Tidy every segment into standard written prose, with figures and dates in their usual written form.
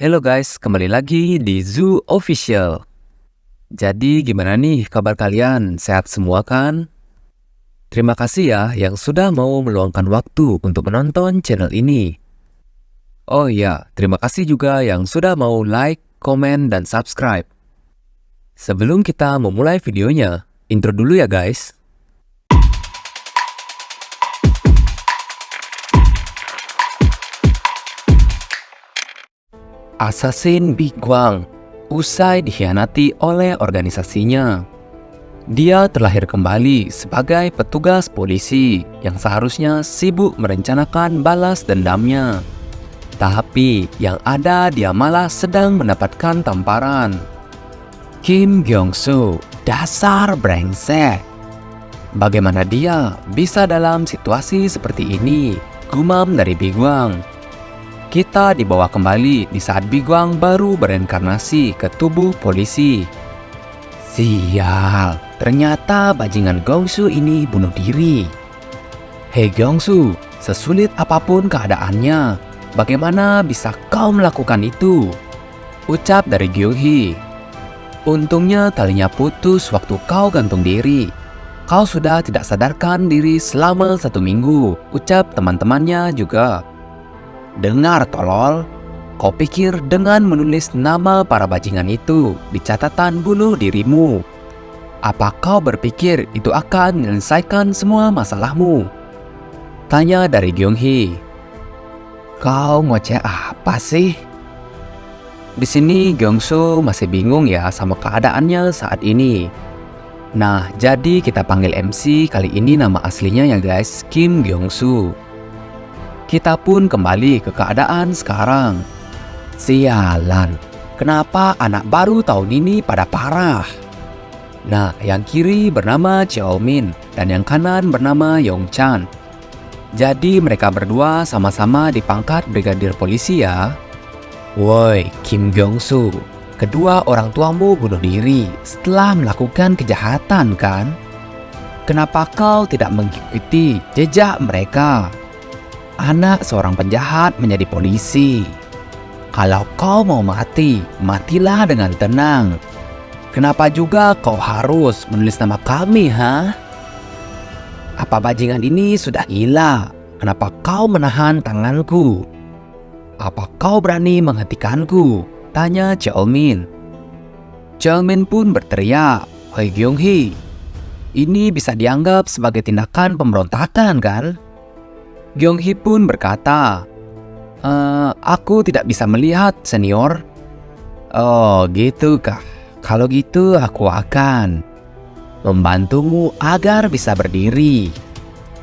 Halo guys, kembali lagi di Zoo Official. Jadi gimana nih kabar kalian? Sehat semua kan? Terima kasih ya yang sudah mau meluangkan waktu untuk menonton channel ini. Oh iya, terima kasih juga yang sudah mau like, komen, dan subscribe. Sebelum kita memulai videonya, intro dulu ya guys. Assassin Bi Guang usai dikhianati oleh organisasinya. Dia terlahir kembali sebagai petugas polisi yang seharusnya sibuk merencanakan balas dendamnya. Tapi yang ada dia malah sedang mendapatkan tamparan. Kim Gyeong-soo, dasar brengsek. Bagaimana dia bisa dalam situasi seperti ini? Gumam dari Bi Guang. Kita dibawa kembali di saat Bi Guang baru bereinkarnasi ke tubuh polisi. Sial, ternyata bajingan Gyeong-soo ini bunuh diri. Hei Gyeong-soo, sesulit apapun keadaannya, bagaimana bisa kau melakukan itu? Ucap dari Gyeong-hee. Untungnya talinya putus waktu kau gantung diri. Kau sudah tidak sadarkan diri selama 1 minggu, ucap teman-temannya juga. Dengar tolol, kau pikir dengan menulis nama para bajingan itu di catatan bunuh dirimu, apa kau berpikir itu akan menyelesaikan semua masalahmu? Tanya dari Gyeong-hee. Kau ngoceh apa sih? Di sini Gyeong-soo masih bingung ya sama keadaannya saat ini. Nah, jadi kita panggil MC kali ini nama aslinya ya guys, Kim Gyeong-soo. Kita pun kembali ke keadaan sekarang. Sialan, kenapa anak baru tahun ini pada parah? Nah, yang kiri bernama Cheolmin dan yang kanan bernama Yongchan. Jadi mereka berdua sama-sama dipangkat brigadir polisi ya. Woi, Kim Gyeong-soo, kedua orang tuamu bunuh diri setelah melakukan kejahatan kan? Kenapa kau tidak mengikuti jejak mereka? Anak seorang penjahat menjadi polisi. Kalau kau mau mati, matilah dengan tenang. Kenapa juga kau harus menulis nama kami, ha? Apa bajingan ini sudah gila? Kenapa kau menahan tanganku? Apa kau berani menghentikanku? Tanya Cheolmin. Cheolmin pun berteriak, Hei Gyeong-hee, ini bisa dianggap sebagai tindakan pemberontakan kan? Gyeong-hee pun berkata, aku tidak bisa melihat, senior. Oh, gitu kah? Kalau gitu aku akan membantumu agar bisa berdiri,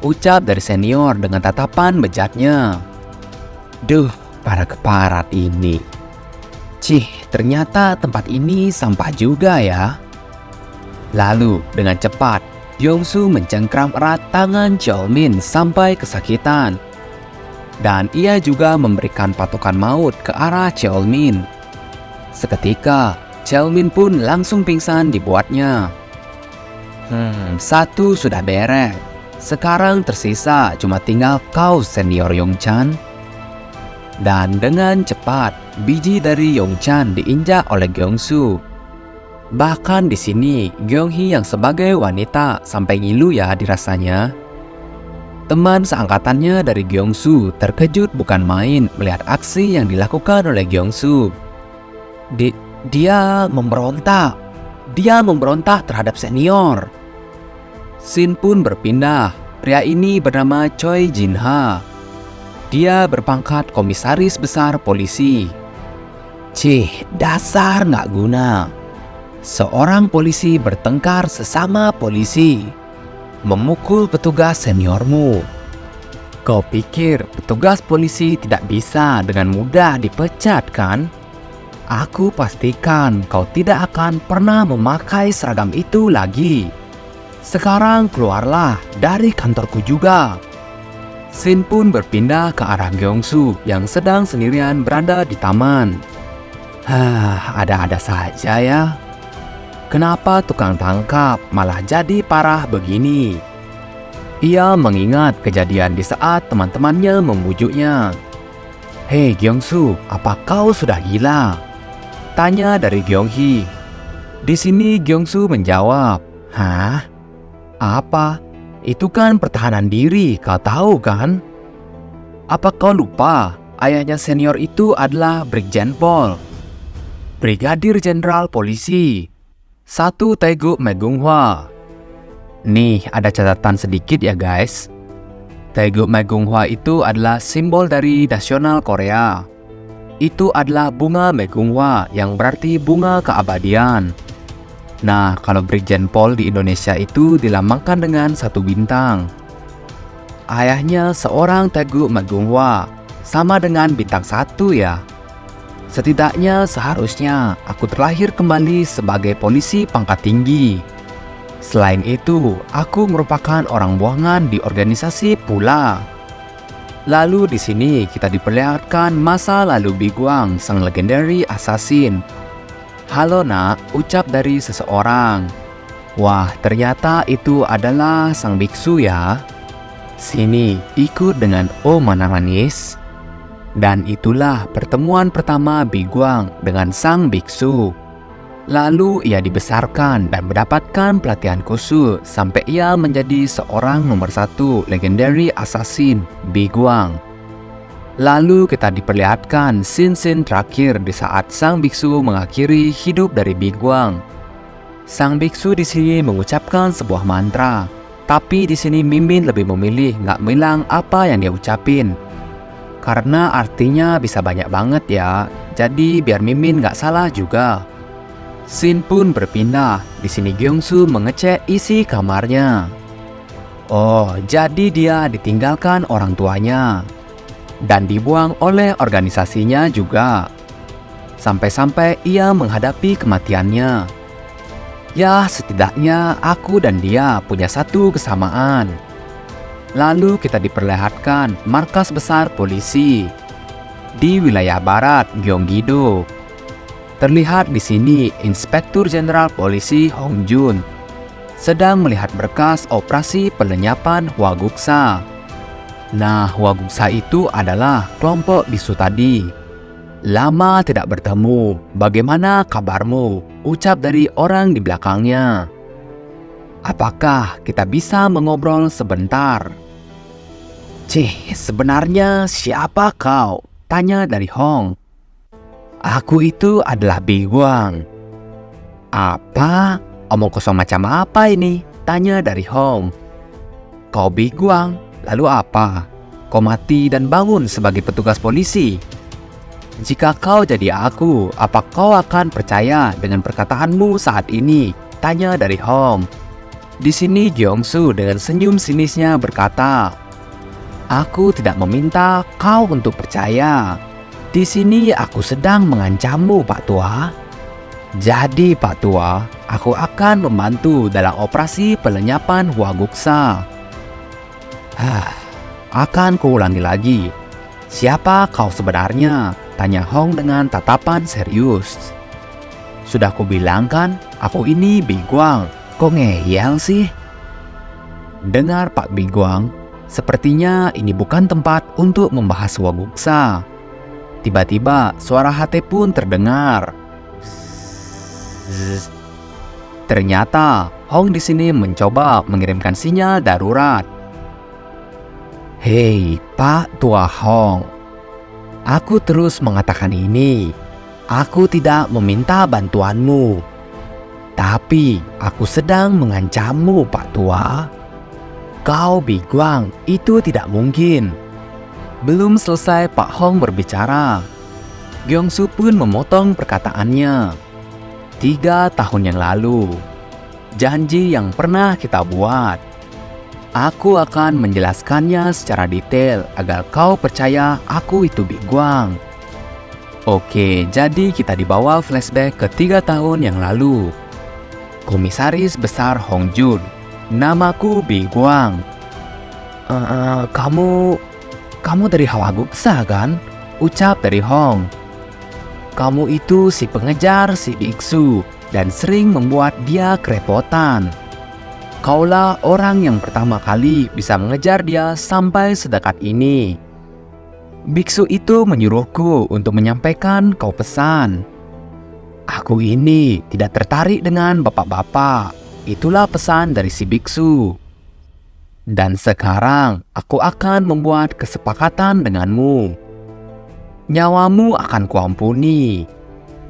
ucap dari senior dengan tatapan bejatnya. Duh, para keparat ini. Cih, ternyata tempat ini sampah juga ya. Lalu dengan cepat Gyeong-soo mencengkram erat tangan Cheolmin sampai kesakitan. Dan ia juga memberikan patokan maut ke arah Cheolmin. Seketika, Cheolmin pun langsung pingsan dibuatnya. Satu sudah beres. Sekarang tersisa cuma tinggal kau, senior Yongchan. Dan dengan cepat, biji dari Yongchan diinjak oleh Gyeong-soo. Bahkan di sini, Gyeong-hee yang sebagai wanita sampai ngilu ya dirasanya. Teman seangkatannya dari Gyeong-soo terkejut bukan main melihat aksi yang dilakukan oleh Gyeong-soo. Dia memberontak. Dia memberontak terhadap senior. Scene pun berpindah. Pria ini bernama Choi Jin-ha. Dia berpangkat komisaris besar polisi. Cih, dasar nggak guna. Seorang polisi bertengkar sesama polisi, memukul petugas seniormu. Kau pikir petugas polisi tidak bisa dengan mudah dipecat kan? Aku pastikan kau tidak akan pernah memakai seragam itu lagi. Sekarang keluarlah dari kantorku juga. Scene pun berpindah ke arah Gyeong-soo yang sedang sendirian berada di taman. Ada-ada saja ya. Kenapa tukang tangkap malah jadi parah begini? Ia mengingat kejadian di saat teman-temannya membujuknya. Hei Gyeongsu, apa kau sudah gila? Tanya dari Gyeonghi. Di sini Gyeongsu menjawab, hah? Apa? Itu kan pertahanan diri, kau tahu kan? Apa kau lupa, ayahnya senior itu adalah Brigjen Pol, Brigadir Jenderal Polisi, Satu Taeguk Magunghwa. Nih, ada catatan sedikit ya guys. Taeguk Magunghwa itu adalah simbol dari nasional Korea. Itu adalah bunga Magunghwa yang berarti bunga keabadian. Nah, kalau Brigjen Pol di Indonesia itu dilambangkan dengan 1 bintang. Ayahnya seorang Taeguk Magunghwa, sama dengan bintang 1 ya. Setidaknya seharusnya aku terlahir kembali sebagai polisi pangkat tinggi. Selain itu, aku merupakan orang buangan di organisasi pula. Lalu di sini kita diperlihatkan masa lalu Biguang, sang legendary assassin. Halo nak, ucap dari seseorang. Wah, ternyata itu adalah sang biksu ya. Sini, ikut dengan Om Mana Manis. Dan itulah pertemuan pertama Biguang dengan sang biksu. Lalu ia dibesarkan dan mendapatkan pelatihan khusus sampai ia menjadi seorang nomor 1 legendary assassin Biguang. Lalu kita diperlihatkan scene terakhir di saat sang biksu mengakhiri hidup dari Biguang. Sang biksu di sini mengucapkan sebuah mantra, tapi di sini Mimin lebih memilih nggak bilang apa yang dia ucapin. Karena artinya bisa banyak banget ya, jadi biar Mimin nggak salah juga. Scene pun berpindah. Di sini Gyeongsu mengecek isi kamarnya. Oh, jadi dia ditinggalkan orang tuanya dan dibuang oleh organisasinya juga. Sampai-sampai ia menghadapi kematiannya. Ya, setidaknya aku dan dia punya satu kesamaan. Lalu kita diperlihatkan markas besar polisi di wilayah barat Gyeonggi-do. Terlihat di sini Inspektur Jenderal Polisi Hong Jun sedang melihat berkas operasi pelenyapan Hwaguksa. Nah, Hwaguksa itu adalah kelompok bisu tadi. Lama tidak bertemu, bagaimana kabarmu? Ucap dari orang di belakangnya. Apakah kita bisa mengobrol sebentar? Cih, sebenarnya siapa kau? Tanya dari Hong. Aku itu adalah Biguang. Apa? Omong kosong macam apa ini? Tanya dari Hong. Kau Biguang, lalu apa? Kau mati dan bangun sebagai petugas polisi. Jika kau jadi aku, apa kau akan percaya dengan perkataanmu saat ini? Tanya dari Hong. Di sini Gyeongsu dengan senyum sinisnya berkata, aku tidak meminta kau untuk percaya. Di sini aku sedang mengancammu, Pak Tua. Jadi, Pak Tua, aku akan membantu dalam operasi pelenyapan Hwaguksa. Akan kuulangi lagi. Siapa kau sebenarnya? Tanya Hong dengan tatapan serius. Sudah kubilang kan, aku ini Biguang. Kok ngeyel sih? Dengar Pak Biguang, sepertinya ini bukan tempat untuk membahas Hwaguksa. Tiba-tiba suara HT pun terdengar. Ternyata Hong di sini mencoba mengirimkan sinyal darurat. Hei, Pak Tua Hong. Aku terus mengatakan ini. Aku tidak meminta bantuanmu. Tapi aku sedang mengancammu, Pak Tua. Kau Biguang, itu tidak mungkin. Belum selesai Pak Hong berbicara, Gyeongsu pun memotong perkataannya. 3 tahun yang lalu, janji yang pernah kita buat. Aku akan menjelaskannya secara detail agar kau percaya aku itu Biguang. Oke, jadi kita dibawa flashback ke 3 tahun yang lalu. Komisaris Besar Hong Jun, namaku Biguang. Kamu dari Hwaguksa kan? Ucap dari Hong. Kamu itu si pengejar si biksu dan sering membuat dia kerepotan. Kaulah orang yang pertama kali bisa mengejar dia sampai sedekat ini. Biksu itu menyuruhku untuk menyampaikan kau pesan. Aku ini tidak tertarik dengan bapak-bapak. Itulah pesan dari si biksu. Dan sekarang aku akan membuat kesepakatan denganmu. Nyawamu akan kuampuni.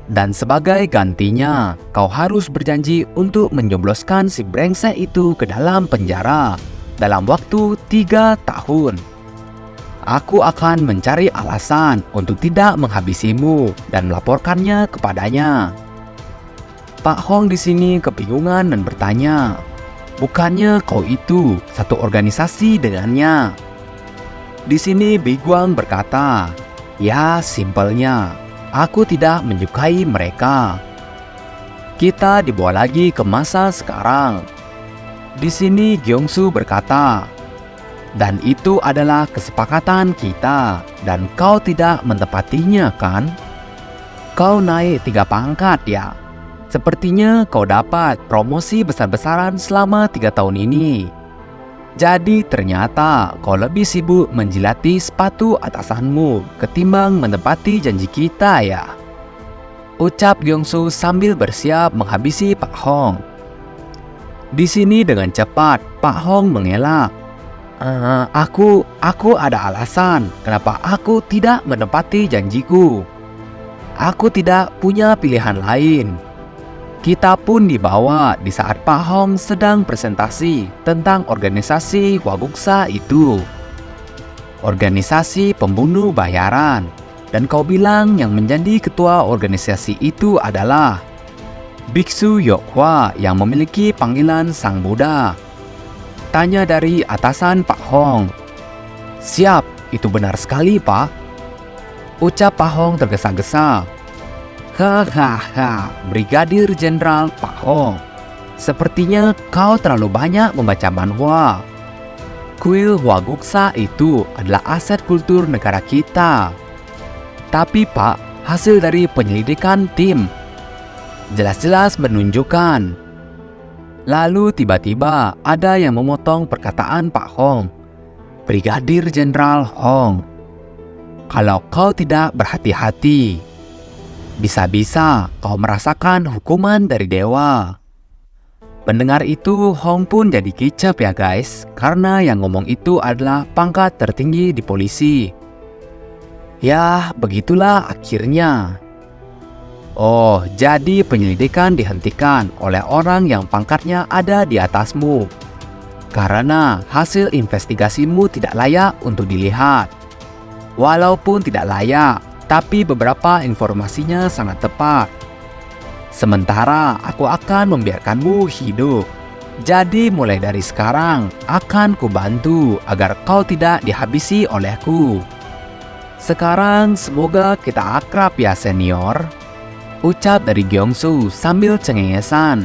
Dan sebagai gantinya, kau harus berjanji untuk menjebloskan si brengsek itu ke dalam penjara dalam waktu 3 tahun. Aku akan mencari alasan untuk tidak menghabisimu dan melaporkannya kepadanya. Pak Hong di sini kebingungan dan bertanya, bukannya kau itu satu organisasi dengannya? Di sini Biguang berkata, ya simpelnya, aku tidak menyukai mereka. Kita dibawa lagi ke masa sekarang. Di sini Gyeongsu berkata, dan itu adalah kesepakatan kita dan kau tidak menepatinya kan? Kau naik 3 pangkat ya? Sepertinya kau dapat promosi besar-besaran selama 3 tahun ini. Jadi ternyata kau lebih sibuk menjilati sepatu atasanmu ketimbang menepati janji kita ya? Ucap Gyeongsu sambil bersiap menghabisi Pak Hong. Di sini dengan cepat Pak Hong mengelak. Aku ada alasan kenapa aku tidak menepati janjiku. Aku tidak punya pilihan lain. Kita pun dibawa di saat Pak Hong sedang presentasi tentang organisasi Hwaguksa itu. Organisasi pembunuh bayaran. Dan kau bilang yang menjadi ketua organisasi itu adalah Biksu Yokhwa yang memiliki panggilan Sang Buddha. Tanya dari atasan Pak Hong. Siap, itu benar sekali Pak. Ucap Pak Hong tergesa-gesa. Hahaha, Brigadir Jenderal Pak Hong. Sepertinya kau terlalu banyak membaca manhwa. Kuil Hwaguksa itu adalah aset kultur negara kita. Tapi Pak, hasil dari penyelidikan tim jelas-jelas menunjukkan. Lalu tiba-tiba ada yang memotong perkataan Pak Hong. Brigadir Jenderal Hong, kalau kau tidak berhati-hati, bisa-bisa kau merasakan hukuman dari dewa. Mendengar itu, Hong pun jadi kicap ya guys, karena yang ngomong itu adalah pangkat tertinggi di polisi. Ya, begitulah akhirnya. Oh, jadi penyelidikan dihentikan oleh orang yang pangkatnya ada di atasmu. Karena hasil investigasimu tidak layak untuk dilihat. Walaupun tidak layak, tapi beberapa informasinya sangat tepat. Sementara aku akan membiarkanmu hidup. Jadi mulai dari sekarang akan kubantu agar kau tidak dihabisi olehku. Sekarang semoga kita akrab ya senior. Ucap dari Gyeongsu sambil cengengesan.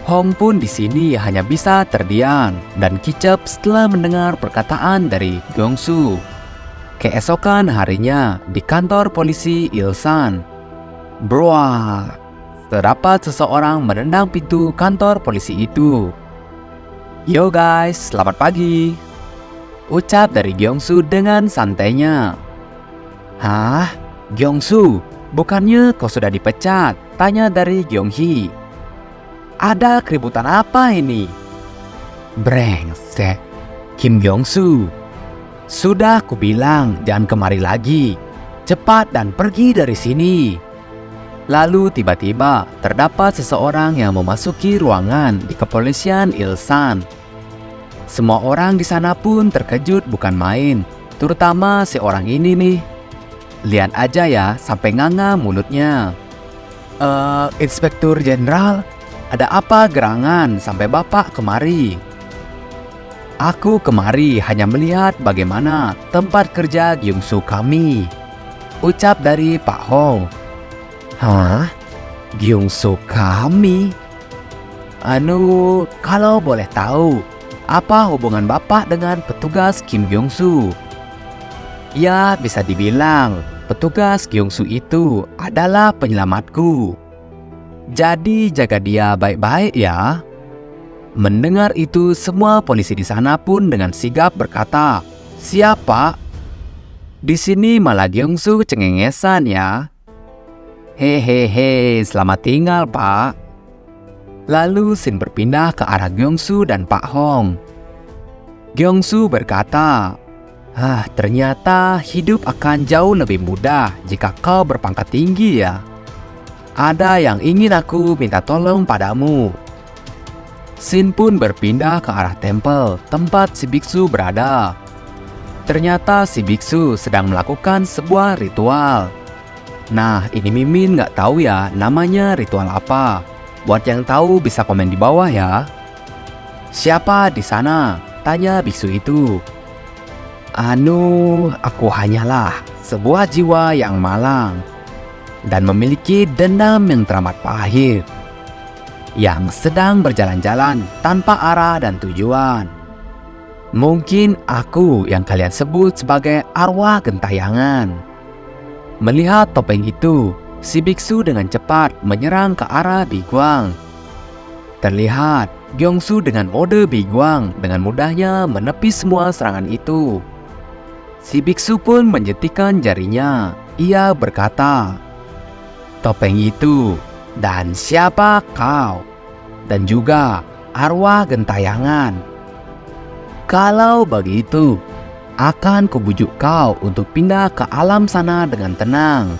Hong pun di sini hanya bisa terdiam dan kicap setelah mendengar perkataan dari Gyeongsu. Keesokan harinya di kantor polisi Ilsan. Bruah, terdapat seseorang menendang pintu kantor polisi itu. Yo guys, selamat pagi. Ucap dari Gyeongsu dengan santainya. Hah? Gyeongsu, bukannya kau sudah dipecat? Tanya dari Gyeonghee. Ada keributan apa ini? Brengsek, Kim Gyeongsu. Sudah kubilang jangan kemari lagi. Cepat dan pergi dari sini. Lalu tiba-tiba terdapat seseorang yang memasuki ruangan di kepolisian Ilsan. Semua orang di sana pun terkejut bukan main, terutama si orang ini nih. Lihat aja ya sampai nganga mulutnya. Inspektur Jenderal, ada apa gerangan sampai Bapak kemari? Aku kemari hanya melihat bagaimana tempat kerja Gyeongsu kami. Ucap dari Pak Hong. Hah? Gyeongsu kami? Kalau boleh tahu, apa hubungan Bapak dengan petugas Kim Gyeongsu? Ya, bisa dibilang petugas Gyeongsu itu adalah penyelamatku. Jadi jaga dia baik-baik ya. Mendengar itu, semua polisi di sana pun dengan sigap berkata, "Siap, Pak." Di sini malah Gyeongsu cengengesan ya. Hehehe, selamat tinggal Pak. Lalu Shin berpindah ke arah Gyeongsu dan Pak Hong. Gyeongsu berkata, ternyata hidup akan jauh lebih mudah jika kau berpangkat tinggi ya. Ada yang ingin aku minta tolong padamu. Shin pun berpindah ke arah tempel tempat si biksu berada. Ternyata si biksu sedang melakukan sebuah ritual. Nah, ini Mimin nggak tahu ya namanya ritual apa. Buat yang tahu bisa komen di bawah ya. Siapa di sana? Tanya biksu itu. Aku hanyalah sebuah jiwa yang malang dan memiliki dendam yang teramat pahit, yang sedang berjalan-jalan tanpa arah dan tujuan. Mungkin aku yang kalian sebut sebagai arwah gentayangan. Melihat topeng itu, si biksu dengan cepat menyerang ke arah Biguang. Terlihat Gyeongsu dengan mode Biguang dengan mudahnya menepis semua serangan itu. Si biksu pun menjentikan jarinya. Ia berkata, "Topeng itu, dan siapa kau? Dan juga arwah gentayangan. Kalau begitu, akan kubujuk kau untuk pindah ke alam sana dengan tenang."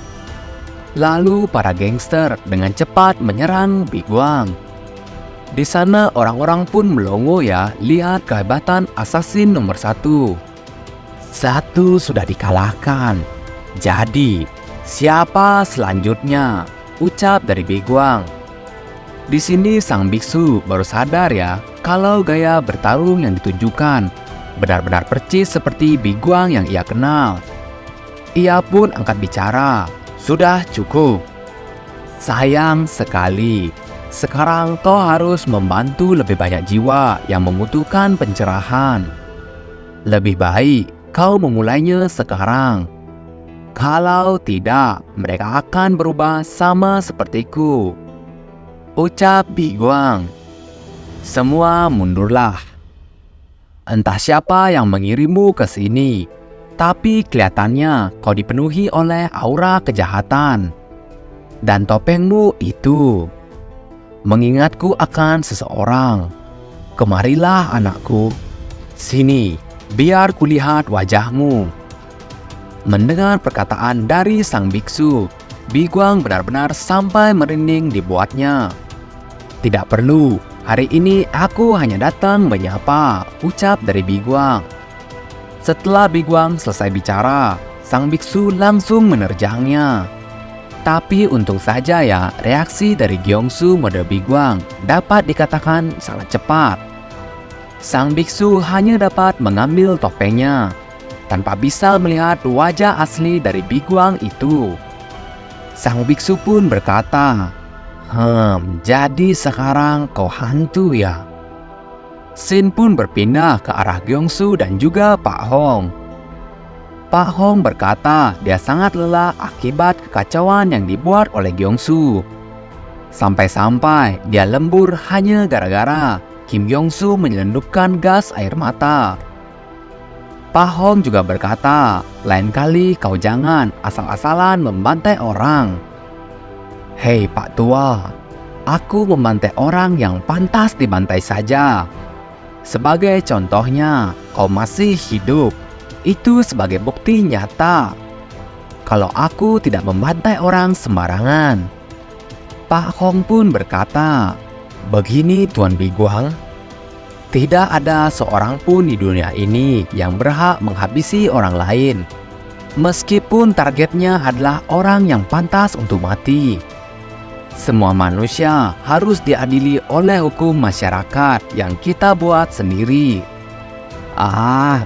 Lalu para gangster dengan cepat menyerang Biguang. Di sana orang-orang pun melongo ya, lihat kehebatan assassin nomor 1. Satu sudah dikalahkan. Jadi, siapa selanjutnya? Ucap dari Biguang. Di sini sang biksu baru sadar ya, kalau gaya bertarung yang ditunjukkan benar-benar percis seperti Biguang yang ia kenal. Ia pun angkat bicara. Sudah cukup. Sayang sekali. Sekarang kau harus membantu lebih banyak jiwa yang membutuhkan pencerahan. Lebih baik kau memulainya sekarang. Kalau tidak, mereka akan berubah sama sepertiku. Ucap Biguang. Semua mundurlah. Entah siapa yang mengirimmu ke sini, tapi kelihatannya kau dipenuhi oleh aura kejahatan. Dan topengmu itu mengingatku akan seseorang. Kemarilah anakku. Sini, biar kulihat wajahmu. Mendengar perkataan dari sang biksu, Biguang benar-benar sampai merinding dibuatnya. Tidak perlu, hari ini aku hanya datang menyapa, ucap dari Biguang. Setelah Biguang selesai bicara, sang biksu langsung menerjangnya. Tapi untung saja ya, reaksi dari Gyeongsu mode Biguang dapat dikatakan sangat cepat. Sang biksu hanya dapat mengambil topengnya, tanpa bisa melihat wajah asli dari Biguang itu. Sang biksu pun berkata, jadi sekarang kau hantu ya. Shin pun berpindah ke arah Gyeongsu dan juga Pak Hong. Pak Hong berkata dia sangat lelah akibat kekacauan yang dibuat oleh Gyeongsu. Sampai-sampai dia lembur hanya gara-gara Kim Gyeongsu menyelundupkan gas air mata. Pak Hong juga berkata, lain kali kau jangan asal-asalan membantai orang. Hei Pak Tua, aku membantai orang yang pantas dibantai saja. Sebagai contohnya, kau masih hidup. Itu sebagai bukti nyata kalau aku tidak membantai orang sembarangan. Pak Hong pun berkata, begini Tuan Biguang, tidak ada seorang pun di dunia ini yang berhak menghabisi orang lain, meskipun targetnya adalah orang yang pantas untuk mati. Semua manusia harus diadili oleh hukum masyarakat yang kita buat sendiri.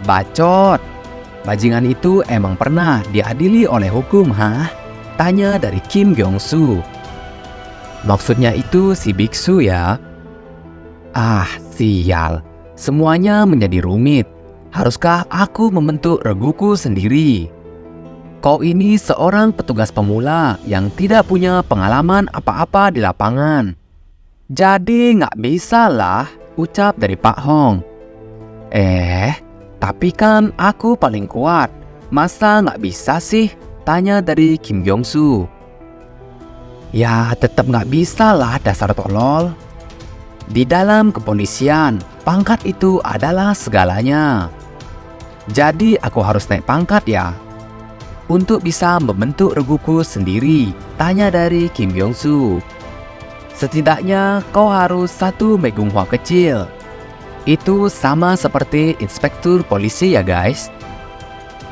Bacot. Bajingan itu emang pernah diadili oleh hukum, Tanya dari Kim Gyeongsu. Maksudnya itu si biksu ya. Sial. Semuanya menjadi rumit. Haruskah aku membentuk reguku sendiri? Kau ini seorang petugas pemula yang tidak punya pengalaman apa-apa di lapangan. Jadi nggak bisa lah, ucap dari Pak Hong. Tapi kan aku paling kuat. Masa nggak bisa sih? Tanya dari Kim Kyung-soo. Ya tetap nggak bisa lah, dasar tolol. Di dalam kepolisian, pangkat itu adalah segalanya. Jadi aku harus naik pangkat ya? Untuk bisa membentuk reguku sendiri, tanya dari Kim Kyung-soo. Setidaknya kau harus satu Megunghwa kecil. Itu sama seperti inspektur polisi ya guys.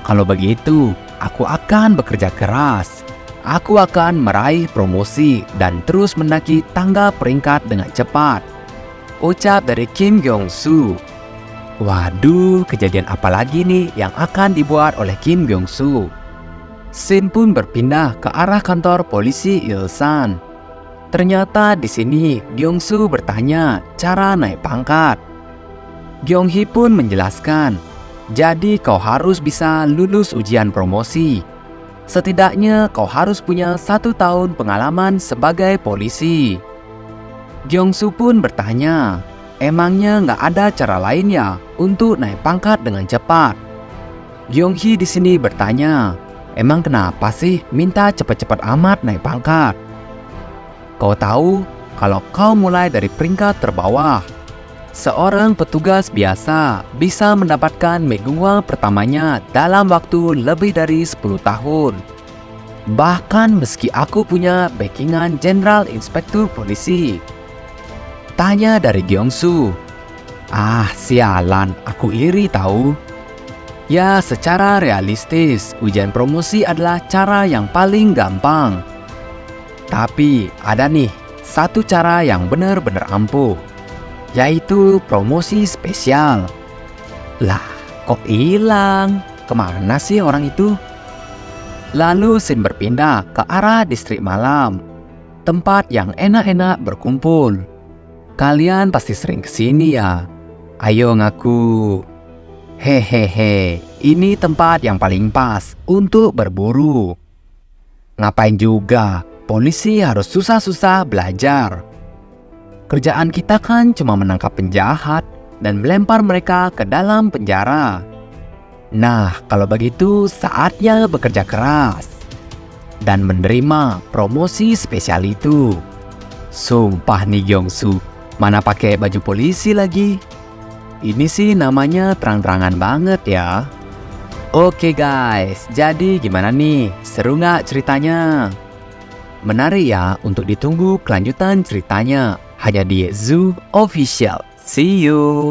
Kalau begitu, aku akan bekerja keras. Aku akan meraih promosi dan terus mendaki tangga peringkat dengan cepat. Ucap dari Kim Kyung-soo. Waduh, kejadian apa lagi nih yang akan dibuat oleh Kim Kyung-soo? Scene pun berpindah ke arah kantor polisi Ilsan. Ternyata di sini Kyung-soo bertanya cara naik pangkat. Kyung-hee pun menjelaskan, jadi kau harus bisa lulus ujian promosi. Setidaknya kau harus punya 1 tahun pengalaman sebagai polisi. Kyung-soo pun bertanya, emangnya nggak ada cara lain ya untuk naik pangkat dengan cepat? Kyung-hee di sini bertanya, emang kenapa sih minta cepat-cepat amat naik pangkat? Kau tahu, kalau kau mulai dari peringkat terbawah, seorang petugas biasa bisa mendapatkan Megunghwa pertamanya dalam waktu lebih dari 10 tahun. Bahkan meski aku punya backingan Jenderal Inspektur Polisi. Tanya dari Kyung-soo. Ah, sialan, aku iri tahu. Ya, secara realistis, ujian promosi adalah cara yang paling gampang. Tapi ada nih, satu cara yang benar-benar ampuh, yaitu promosi spesial. Lah, kok hilang? Kemana sih orang itu? Lalu scene berpindah ke arah distrik malam, tempat yang enak-enak berkumpul. Kalian pasti sering kesini ya? Ayo ngaku. Hehehe, ini tempat yang paling pas untuk berburu. Ngapain juga, polisi harus susah-susah belajar. Kerjaan kita kan cuma menangkap penjahat dan melempar mereka ke dalam penjara. Nah, kalau begitu saatnya bekerja keras dan menerima promosi spesial itu. Sumpah nih Kyung-soo, mana pakai baju polisi lagi? Ini sih namanya terang-terangan banget ya. Oke guys, jadi gimana nih? Seru nggak ceritanya? Menarik ya untuk ditunggu kelanjutan ceritanya. Hanya di Zoo Official. See you!